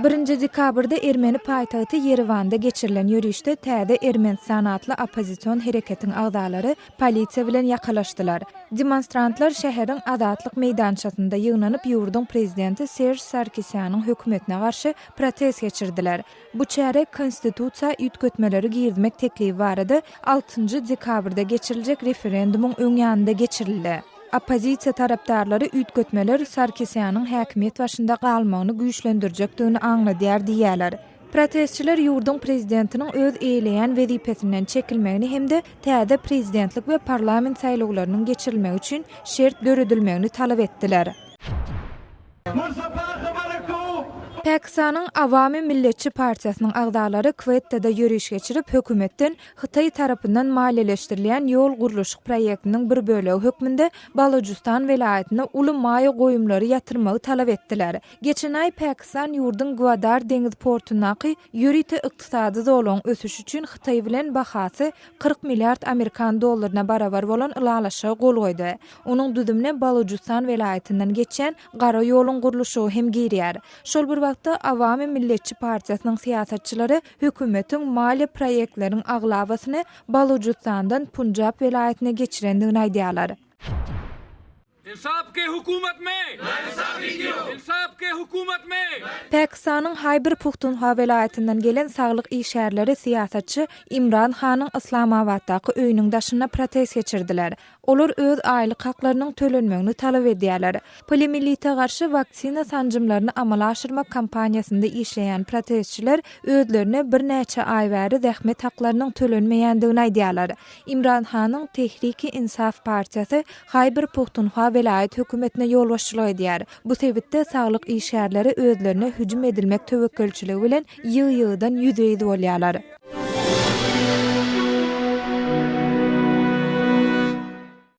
1 dekabrda Ermeni paýtagty Yerewanda geçirilen ýürüýüşde täze Ermenistan atly opozisiýon hereketiň agdalary polisiýa bilen ýakalaşdylar. Demonstrantlar şäheriň Azatlyk meýdançasynda ýygnanyp ýurdun prezidenti Serj Sarkisyanyň hökümetine garşy protest geçirdiler. Bu çärek konstitusiýa ýetgetmeleri giýdirmek teklifi barada 6 dekabrda geçiriljek referendumuň öňýände geçirildi. Opozisiýa tarapdarlary ýetgetmeler Sarkisyanyň häkimiýet başynda galmagyny güýçlendirjekdigini aňladýar diýýärler. Protestçiler ýurdun prezidentiniň öz eýleýän wezipesinden çekilmegini hemde täze prezidentlik we parlament saýlawlarynyň geçirilmegi üçin şert döredilmegini talap etdiler. Pakistanyň Awamy Milletçi Partiýasynyň agdalary Quetta-da ýürüýüş geçirip hökümetden Hytaý tarapyndan maliýeleşdirilen ýol guruluşy proýektiniň bir bölegi hökmünde Balojistan welaýatyna uly maýa goýumlary ýatyrmagy talap etdiler. Geçen aý Pakistan ýurdun Gwadar deňiz portunaky ýürüýte ykdysady zolaň ösüş üçin Hytaý bilen bahasy 40 milliard Amerikan dollaryna barabar bolan ulalaşa gol goýdy. Onuň düzümine Balojistan welaýatyndan geçen gara ýoluň guruluşy hem girýär. Şol bir Awamy Milletçi Partiýasynyň siýasatçylary hökümetiň maliýe proýektleriniň aglabasyny Balojistandan Punjab welaýatyna geçirendigini aýdýarlar. इंसाफ के हुकूमत में इंसाफ के हुकूमत में Pakistanyň Hayber Puxtunxwa welaýatyndan gelen saglyk işgärleri siýasatçy İmran Hanyň Islamabaddaky öýüniň daşyna protest geçirdiler. Olar öz aýlyk haklarynyň tölenmegini talap edýärler. Polimiýete garşy vaksina sanjymlaryny amala aşyrmak kampaniýasynda işleýän protestçiler özlerine bir näçe aý bäri zähmet haklarynyň tölenmeýändigini aýdýarlar. İmran Hanyň Tehriki Insaf partiýasy Hayber Puxtunxwa welaýat hökümetine ýol başçylyk edýär. Bu sebäpde saglyk işgärleri özlerine hüjüm edilmek töwekkülçiligi bilen ýygy-ýygydan ýüzeye bolýarlar.